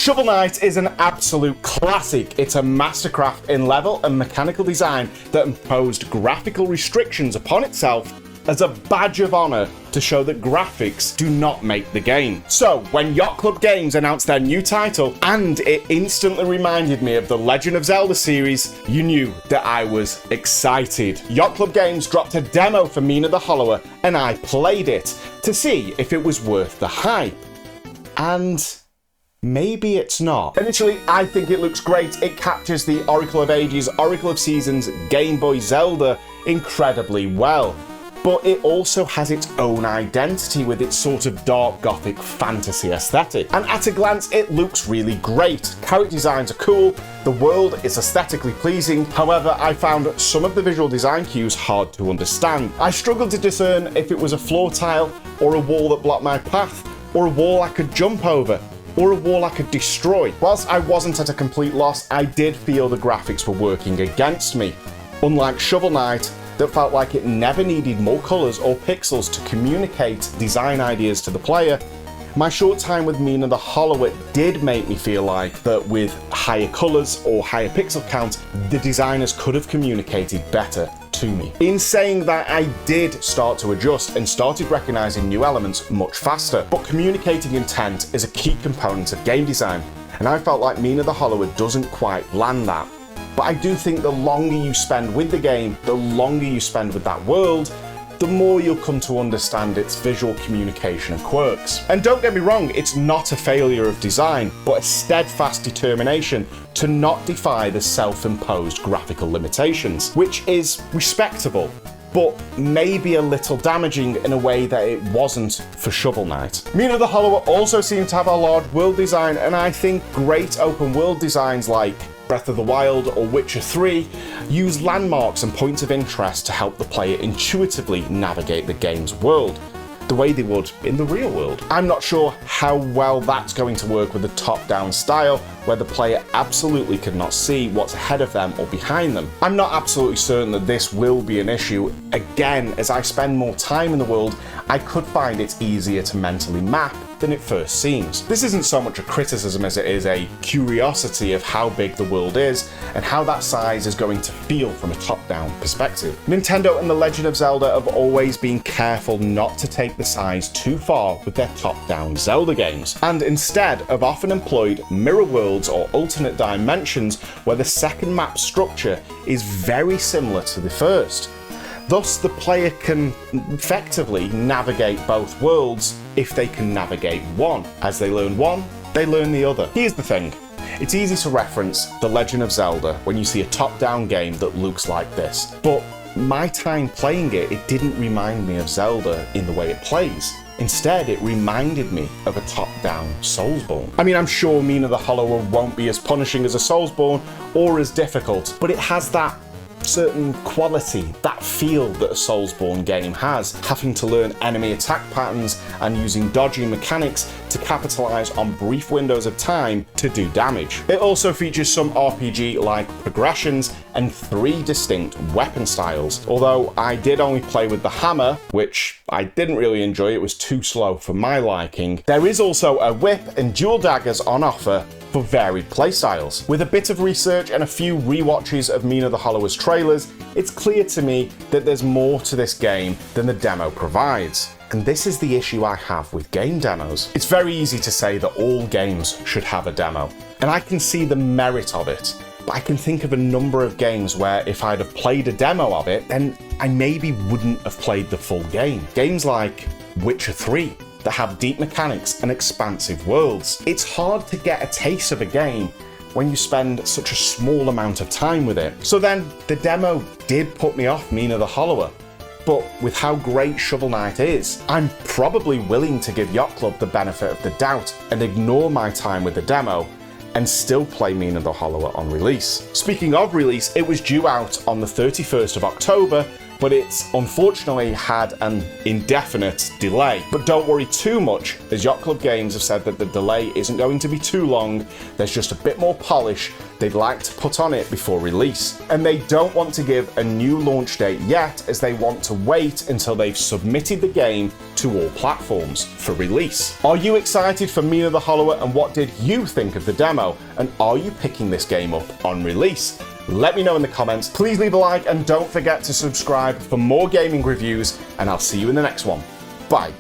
Shovel Knight is an absolute classic. It's a mastercraft in level and mechanical design that imposed graphical restrictions upon itself as a badge of honor to show that graphics do not make the game. So, when Yacht Club Games announced their new title, and it instantly reminded me of the Legend of Zelda series, you knew that I was excited. Yacht Club Games dropped a demo for Mina the Hollower, and I played it to see if it was worth the hype. And maybe it's not. Initially, I think it looks great. It captures the Oracle of Ages, Oracle of Seasons, Game Boy Zelda incredibly well. But it also has its own identity with its sort of dark gothic fantasy aesthetic. And at a glance, it looks really great. Character designs are cool, the world is aesthetically pleasing. However, I found some of the visual design cues hard to understand. I struggled to discern if it was a floor tile, or a wall that blocked my path, or a wall I could jump over, or a wall I could destroy. Whilst I wasn't at a complete loss, I did feel the graphics were working against me. Unlike Shovel Knight, that felt like it never needed more colours or pixels to communicate design ideas to the player, my short time with Mina the Hollower did make me feel like that with higher colours or higher pixel count, the designers could have communicated better to me. In saying that, I did start to adjust and started recognising new elements much faster, but communicating intent is a key component of game design, and I felt like Mina the Hollower doesn't quite land that. But I do think the longer you spend with the game, the longer you spend with that world, the more you'll come to understand its visual communication and quirks. And don't get me wrong, it's not a failure of design, but a steadfast determination to not defy the self-imposed graphical limitations, which is respectable, but maybe a little damaging in a way that it wasn't for Shovel Knight. Mina the Hollower also seemed to have a large world design, and I think great open world designs like Breath of the Wild or Witcher 3 use landmarks and points of interest to help the player intuitively navigate the game's world, the way they would in the real world. I'm not sure how well that's going to work with a top-down style where the player absolutely cannot see what's ahead of them or behind them. I'm not absolutely certain that this will be an issue. Again, as I spend more time in the world, I could find it easier to mentally map than it first seems. This isn't so much a criticism as it is a curiosity of how big the world is and how that size is going to feel from a top-down perspective. Nintendo and The Legend of Zelda have always been careful not to take the size too far with their top-down Zelda games, and instead have often employed mirror worlds or alternate dimensions where the second map structure is very similar to the first. Thus, the player can effectively navigate both worlds if they can navigate one. As they learn one, they learn the other. Here's the thing. It's easy to reference The Legend of Zelda when you see a top-down game that looks like this, but my time playing it, it didn't remind me of Zelda in the way it plays. Instead, it reminded me of a top-down Soulsborne. I mean, I'm sure Mina the Hollower won't be as punishing as a Soulsborne or as difficult, but it has that certain quality, that feel that a Soulsborne game has, having to learn enemy attack patterns and using dodging mechanics to capitalise on brief windows of time to do damage. It also features some RPG-like progressions and 3 distinct weapon styles, although I did only play with the hammer, which I didn't really enjoy. It was too slow for my liking. There is also a whip and dual daggers on offer for varied playstyles. With a bit of research and a few rewatches of Mina the Hollower's trailers, it's clear to me that there's more to this game than the demo provides. And this is the issue I have with game demos. It's very easy to say that all games should have a demo, and I can see the merit of it. But I can think of a number of games where if I'd have played a demo of it, then I maybe wouldn't have played the full game. Games like Witcher 3, that have deep mechanics and expansive worlds. It's hard to get a taste of a game when you spend such a small amount of time with it. So then, the demo did put me off Mina the Hollower, but with how great Shovel Knight is, I'm probably willing to give Yacht Club the benefit of the doubt and ignore my time with the demo and still play Mina the Hollower on release. Speaking of release, it was due out on the 31st of October but it's unfortunately had an indefinite delay. But don't worry too much, as Yacht Club Games have said that the delay isn't going to be too long. There's just a bit more polish they'd like to put on it before release. And they don't want to give a new launch date yet, as they want to wait until they've submitted the game to all platforms for release. Are you excited for Mina the Hollower, and what did you think of the demo? And are you picking this game up on release? Let me know in the comments. Please leave a like and don't forget to subscribe for more gaming reviews, and I'll see you in the next one. Bye.